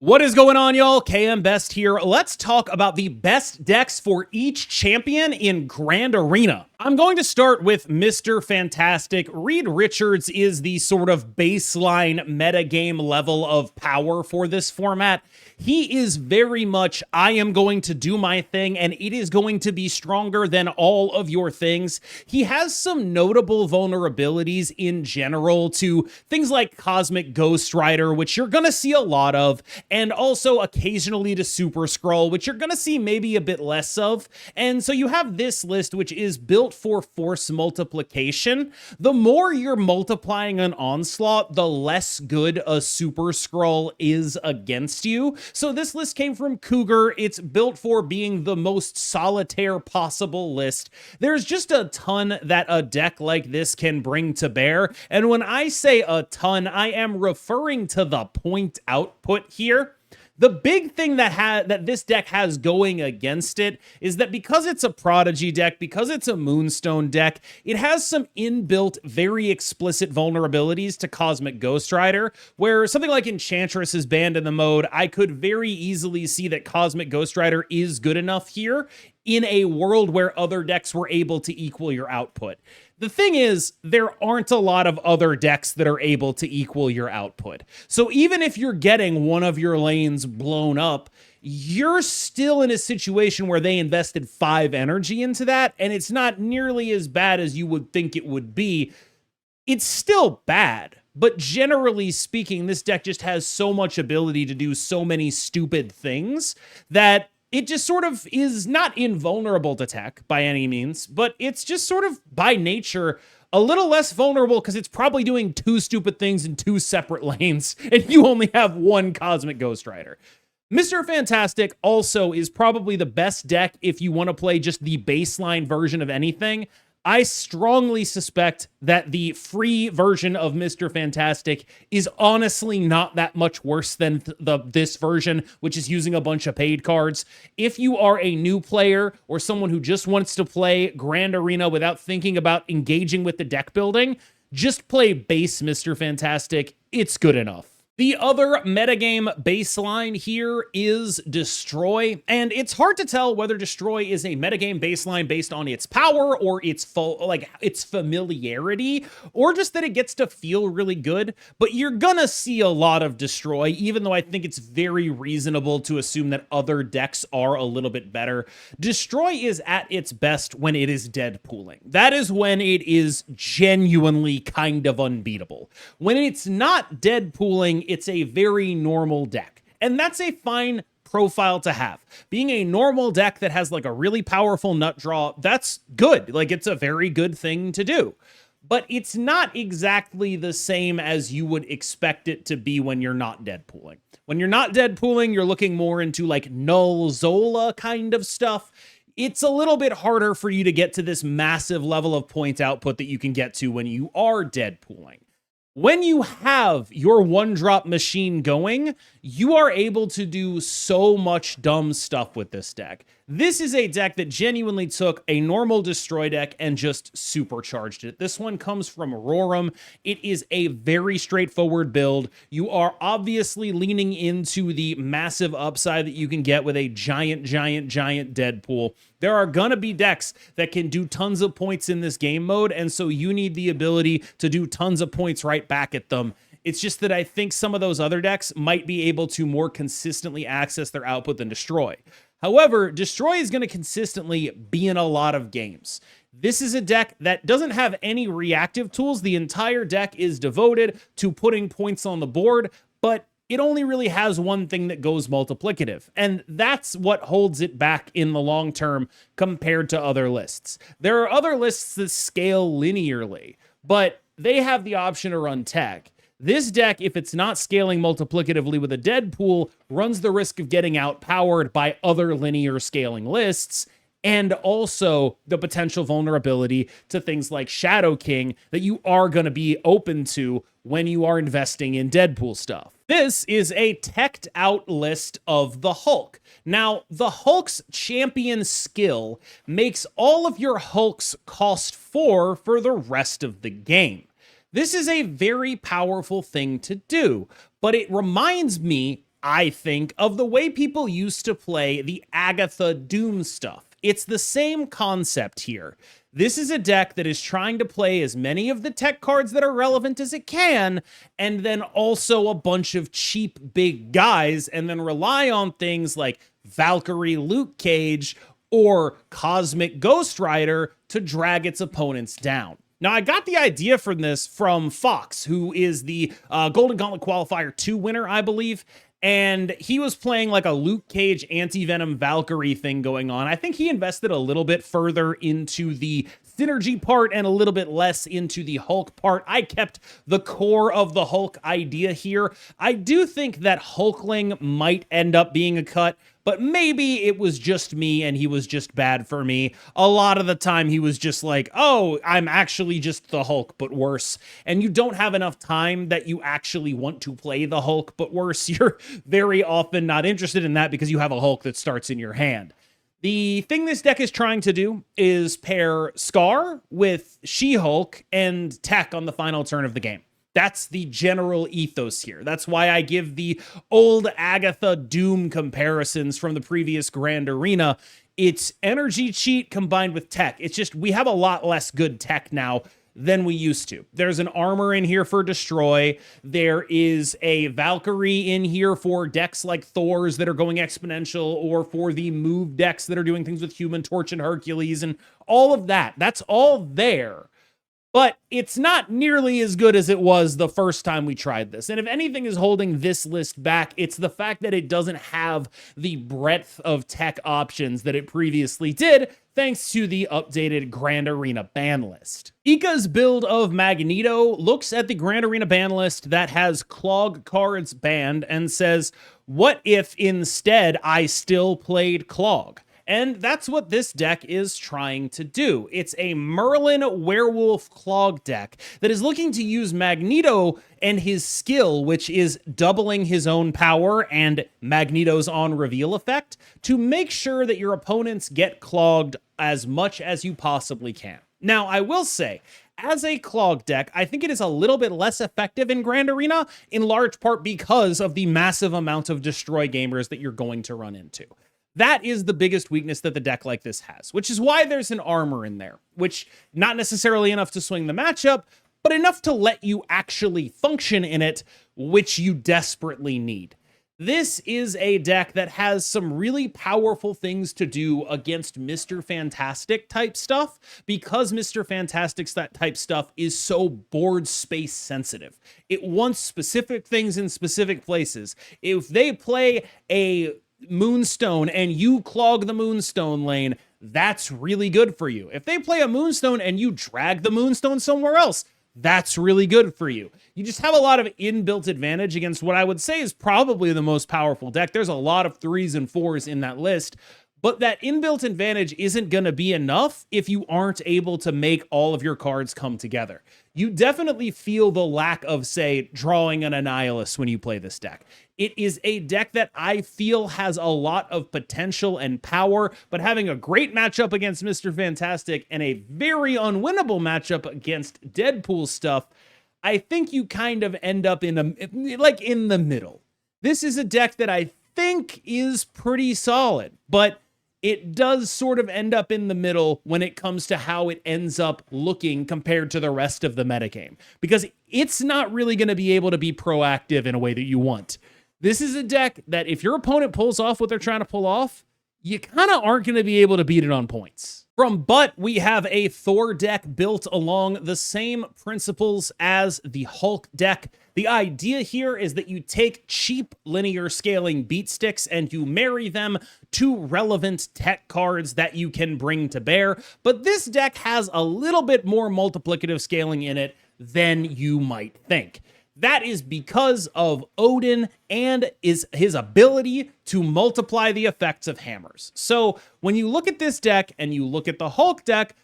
What is going on, y'all? KMBest here. Let's talk about the best decks for each champion in Grand Arena. I'm going to start with Mr. Fantastic. Reed Richards is the sort of baseline metagame level of power for this format. He is very much, I am going to do my thing, and it is going to be stronger than all of your things. He has some notable vulnerabilities in general to things like Cosmic Ghost Rider, which you're going to see a lot of, and also occasionally to Super Scroll, which you're going to see maybe a bit less of. And so you have this list, which is built for force multiplication. The more you're multiplying an onslaught, the less good a Super Scroll is against you. So this list came from Cougar. It's built for being the most solitaire possible list. There's just a ton that a deck like this can bring to bear. And when I say a ton, I am referring to the point output here. The big thing that this deck has going against it is that because it's a Prodigy deck, because it's a Moonstone deck, it has some inbuilt, very explicit vulnerabilities to Cosmic Ghost Rider, where something like Enchantress is banned in the mode. I could very easily see that Cosmic Ghost Rider is good enough here in a world where other decks were able to equal your output. The thing is, there aren't a lot of other decks that are able to equal your output. So even if you're getting one of your lanes blown up, you're still in a situation where they invested 5 energy into that, and it's not nearly as bad as you would think it would be. It's still bad, but generally speaking, this deck just has so much ability to do so many stupid things that it just sort of is not invulnerable to tech by any means, but it's just sort of by nature a little less vulnerable because it's probably doing 2 stupid things in 2 separate lanes, and you only have 1 Cosmic Ghost Rider. Mr. Fantastic also is probably the best deck if you want to play just the baseline version of anything. I strongly suspect that the free version of Mr. Fantastic is honestly not that much worse than this version, which is using a bunch of paid cards. If you are a new player or someone who just wants to play Grand Arena without thinking about engaging with the deck building, just play base Mr. Fantastic. It's good enough. The other metagame baseline here is Destroy, and it's hard to tell whether Destroy is a metagame baseline based on its power or its familiarity, or just that it gets to feel really good, but you're gonna see a lot of Destroy, even though I think it's very reasonable to assume that other decks are a little bit better. Destroy is at its best when it is dead pooling. That is when it is genuinely kind of unbeatable. When it's not dead pooling, it's a very normal deck. And that's a fine profile to have. Being a normal deck that has like a really powerful nut draw, that's good. Like, it's a very good thing to do. But it's not exactly the same as you would expect it to be when you're not dead pooling. When you're not dead pooling, you're looking more into like Null Zola kind of stuff. It's a little bit harder for you to get to this massive level of point output that you can get to when you are dead pooling. When you have your 1-drop machine going, you are able to do so much dumb stuff with this deck. This is a deck that genuinely took a normal Destroy deck and just supercharged it. This one comes from Roram. It is a very straightforward build. You are obviously leaning into the massive upside that you can get with a giant Deadpool. There are gonna be decks that can do tons of points in this game mode, and so you need the ability to do tons of points right back at them. It's just that I think some of those other decks might be able to more consistently access their output than Destroy. However, Destroy is going to consistently be in a lot of games. This is a deck that doesn't have any reactive tools. The entire deck is devoted to putting points on the board, but it only really has one thing that goes multiplicative, and that's what holds it back in the long term compared to other lists. There are other lists that scale linearly, but they have the option to run tech. This deck, if it's not scaling multiplicatively with a Deadpool, runs the risk of getting outpowered by other linear scaling lists, and also the potential vulnerability to things like Shadow King that you are going to be open to when you are investing in Deadpool stuff. This is a teched out list of the Hulk. Now, the Hulk's champion skill makes all of your Hulks cost 4 for the rest of the game. This is a very powerful thing to do, but it reminds me I think, of the way people used to play the Agatha Doom stuff. It's the same concept here. This is a deck that is trying to play as many of the tech cards that are relevant as it can, and then also a bunch of cheap big guys, and then rely on things like Valkyrie Luke Cage or Cosmic Ghost Rider to drag its opponents down. Now, I got the idea from this from Fox, who is the Golden Gauntlet Qualifier 2 winner, I believe. And he was playing like a Luke Cage Anti-Venom Valkyrie thing going on. I think he invested a little bit further into the synergy part and a little bit less into the Hulk part. I kept the core of the Hulk idea here. I do think that Hulkling might end up being a cut, but maybe it was just me and he was just bad for me. A lot of the time he was just like, oh, I'm actually just the Hulk, but worse. And you don't have enough time that you actually want to play the Hulk, but worse. You're very often not interested in that because you have a Hulk that starts in your hand. The thing this deck is trying to do is pair Scar with She-Hulk and Tech on the final turn of the game. That's the general ethos here. That's why I give the old Agatha Doom comparisons from the previous Grand Arena. It's energy cheat combined with tech. It's just we have a lot less good tech now than we used to. There's an armor in here for destroy. There is a Valkyrie in here for decks like Thor's that are going exponential, or for the move decks that are doing things with Human Torch and Hercules and all of that. That's all there. But it's not nearly as good as it was the first time we tried this. And if anything is holding this list back, it's the fact that it doesn't have the breadth of tech options that it previously did, thanks to the updated Grand Arena ban list. Ika's build of Magneto looks at the Grand Arena ban list that has Clog cards banned and says, what if instead I still played Clog? And that's what this deck is trying to do. It's a Merlin Werewolf Clog deck that is looking to use Magneto and his skill, which is doubling his own power and Magneto's on reveal effect, to make sure that your opponents get clogged as much as you possibly can. Now, I will say, as a Clog deck, I think it is a little bit less effective in Grand Arena, in large part because of the massive amount of destroy gamers that you're going to run into. That is the biggest weakness that the deck like this has, which is why there's an armor in there, which not necessarily enough to swing the matchup, but enough to let you actually function in it, which you desperately need. This is a deck that has some really powerful things to do against Mr. Fantastic type stuff, because Mr. Fantastic type stuff is so board space sensitive. It wants specific things in specific places. If they play a Moonstone and you clog the Moonstone lane, that's really good for you. If they play a Moonstone and you drag the Moonstone somewhere else, that's really good for you. You just have a lot of inbuilt advantage against what I would say is probably the most powerful deck. There's a lot of 3s and 4s in that list, but that inbuilt advantage isn't going to be enough if you aren't able to make all of your cards come together. You definitely feel the lack of, say, drawing an Annihilus when you play this deck. It is a deck that I feel has a lot of potential and power, but having a great matchup against Mr. Fantastic and a very unwinnable matchup against Deadpool stuff, I think you kind of end up in the middle. This is a deck that I think is pretty solid, but it does sort of end up in the middle when it comes to how it ends up looking compared to the rest of the metagame, because it's not really going to be able to be proactive in a way that you want. This is a deck that if your opponent pulls off what they're trying to pull off, you kind of aren't going to be able to beat it on points. From Butt, we have a Thor deck built along the same principles as the Hulk deck. The idea here is that you take cheap linear scaling beat sticks and you marry them to relevant tech cards that you can bring to bear. But this deck has a little bit more multiplicative scaling in it than you might think. That is because of Odin and his ability to multiply the effects of hammers. So when you look at this deck and you look at the Hulk deck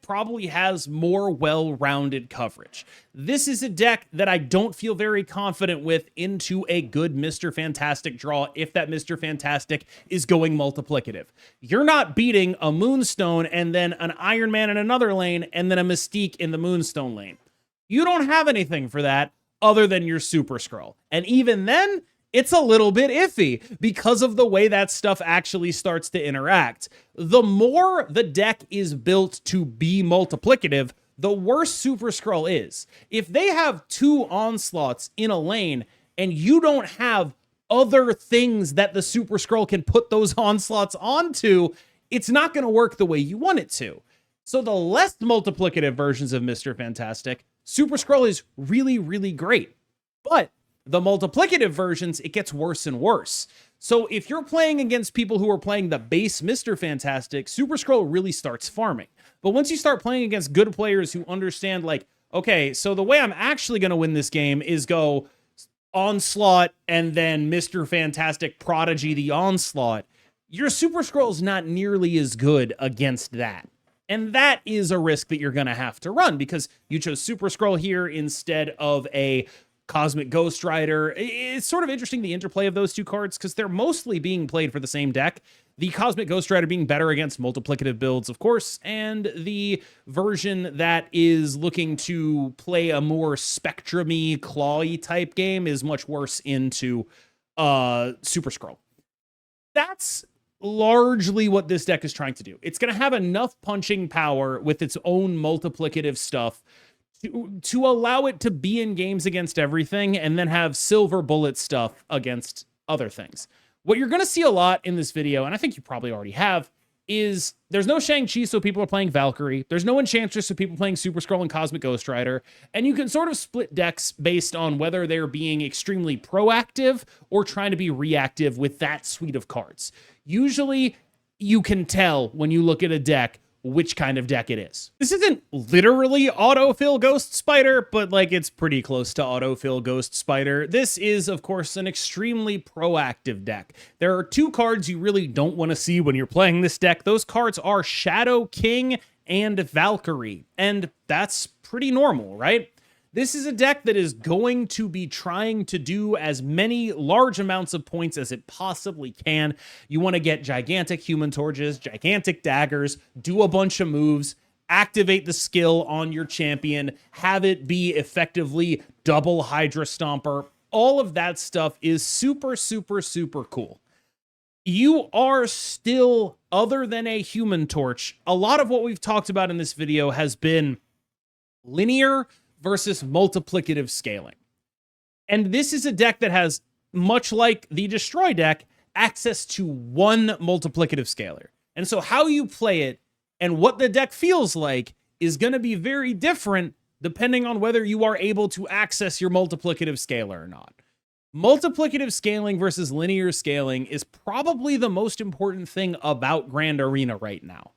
probably has more well-rounded coverage. This is a deck that I don't feel very confident with into a good Mr. Fantastic draw if that Mr. Fantastic is going multiplicative. You're not beating a Moonstone and then an Iron Man in another lane and then a Mystique in the Moonstone lane. You don't have anything for that other than your Super Skrull. And even then, it's a little bit iffy because of the way that stuff actually starts to interact. The more the deck is built to be multiplicative, the worse Super Skrull is. If they have 2 onslaughts in a lane and you don't have other things that the Super Skrull can put those onslaughts onto, it's not going to work the way you want it to. So the less multiplicative versions of Mr. Fantastic, Super Skrull is really, really great. But the multiplicative versions, it gets worse and worse. So if you're playing against people who are playing the base Mr. Fantastic, Super Skrull really starts farming. But once you start playing against good players who understand, like, okay, so the way I'm actually going to win this game is go Onslaught and then Mr. Fantastic Prodigy the Onslaught, your Super Skrull's not nearly as good against that. And that is a risk that you're going to have to run because you chose Super Skrull here instead of a Cosmic Ghost Rider. It's sort of interesting, the interplay of those 2 cards, because they're mostly being played for the same deck. The Cosmic Ghost Rider being better against multiplicative builds, of course, and the version that is looking to play a more Spectrum-y, claw-y type game is much worse into Super Skrull. That's largely what this deck is trying to do. It's going to have enough punching power with its own multiplicative stuff to allow it to be in games against everything and then have silver bullet stuff against other things. What you're going to see a lot in this video, and I think you probably already have, is there's no Shang-Chi, so people are playing Valkyrie. There's no Enchantress, so people playing Super Skrull and Cosmic Ghost Rider. And you can sort of split decks based on whether they're being extremely proactive or trying to be reactive with that suite of cards. Usually, you can tell when you look at a deck which kind of deck it is. This isn't literally autofill Ghost Spider, but like it's pretty close to autofill Ghost Spider. This is, of course, an extremely proactive deck. There are 2 cards you really don't want to see when you're playing this deck. Those cards are Shadow King and Valkyrie, and that's pretty normal, right? This is a deck that is going to be trying to do as many large amounts of points as it possibly can. You want to get gigantic Human Torches, gigantic daggers, do a bunch of moves, activate the skill on your champion, have it be effectively double Hydra Stomper. All of that stuff is super, super, super cool. You are still, other than a Human Torch, a lot of what we've talked about in this video has been linear versus multiplicative scaling. And this is a deck that has, much like the Destroy deck, access to 1 multiplicative scaler. And so how you play it and what the deck feels like is going to be very different depending on whether you are able to access your multiplicative scaler or not. Multiplicative scaling versus linear scaling is probably the most important thing about Grand Arena right now.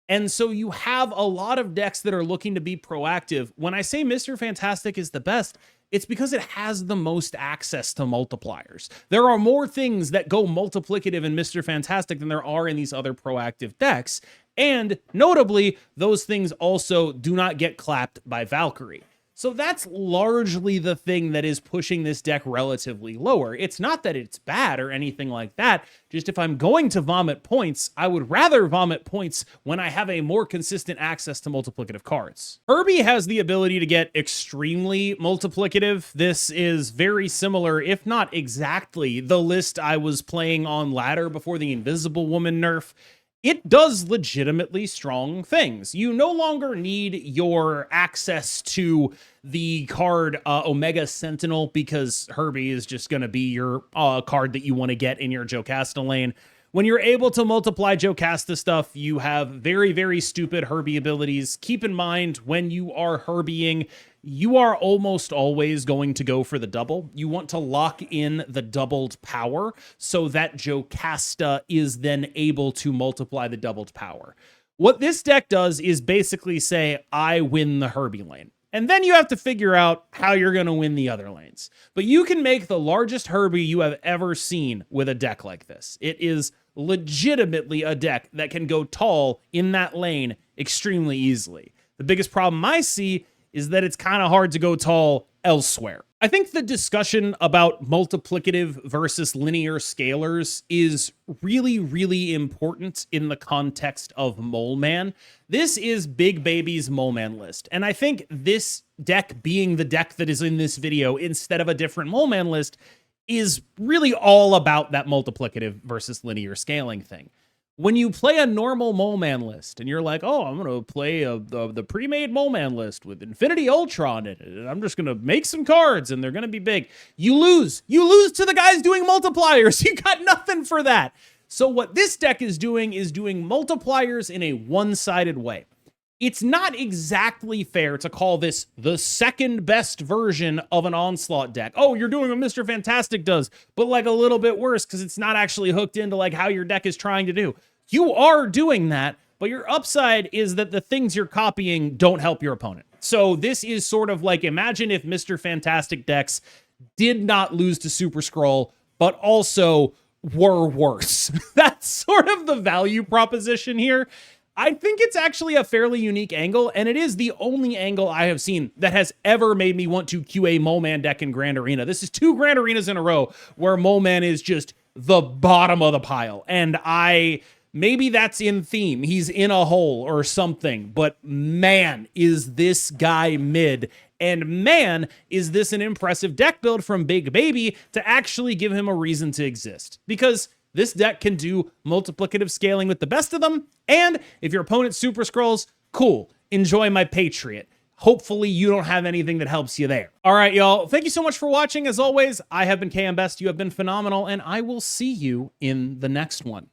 And so you have a lot of decks that are looking to be proactive. When I say Mr. Fantastic is the best, it's because it has the most access to multipliers. There are more things that go multiplicative in Mr. Fantastic than there are in these other proactive decks. And notably, those things also do not get clapped by Valkyrie. So that's largely the thing that is pushing this deck relatively lower. It's not that it's bad or anything like that. Just if I'm going to vomit points, I would rather vomit points when I have a more consistent access to multiplicative cards. Herbie has the ability to get extremely multiplicative. This is very similar, if not exactly, the list I was playing on ladder before the Invisible Woman nerf. It does legitimately strong things. You no longer need your access to the card Omega Sentinel because Herbie is just going to be your card that you want to get in your Jocasta lane. When you're able to multiply Jocasta stuff, you have very, very stupid Herbie abilities. Keep in mind, when you are Herbieing, you are almost always going to go for the double. You want to lock in the doubled power so that Jocasta is then able to multiply the doubled power. What this deck does is basically say, I win the Herbie lane. And then you have to figure out how you're going to win the other lanes. But you can make the largest Herbie you have ever seen with a deck like this. It is legitimately a deck that can go tall in that lane extremely easily. The biggest problem I see is that it's kind of hard to go tall elsewhere. I think the discussion about multiplicative versus linear scalars is really, really important in the context of Moleman. This is Big Baby's Moleman list, and I think this deck being the deck that is in this video instead of a different Moleman list is really all about that multiplicative versus linear scaling thing. When you play a normal Moleman list and you're like, oh, I'm going to play the pre-made Moleman list with Infinity Ultron in it, and I'm just going to make some cards and they're going to be big. You lose. You lose to the guys doing multipliers. You got nothing for that. So what this deck is doing multipliers in a one-sided way. It's not exactly fair to call this the second best version of an Onslaught deck. Oh, you're doing what Mr. Fantastic does, but like a little bit worse because it's not actually hooked into like how your deck is trying to do. You are doing that, but your upside is that the things you're copying don't help your opponent. So this is sort of like, imagine if Mr. Fantastic decks did not lose to Super Skrull, but also were worse. That's sort of the value proposition here. I think it's actually a fairly unique angle, and it is the only angle I have seen that has ever made me want to queue a Moleman deck in Grand Arena. This is 2 Grand Arenas in a row where Moleman is just the bottom of the pile, and maybe that's in theme. He's in a hole or something, but man, is this guy mid, and man, is this an impressive deck build from Big Baby to actually give him a reason to exist. Because this deck can do multiplicative scaling with the best of them, and if your opponent Super Skrulls, cool, enjoy my Patriot. Hopefully you don't have anything that helps you there. All right, y'all, thank you so much for watching. As always, I have been KMBest, you have been phenomenal, and I will see you in the next one.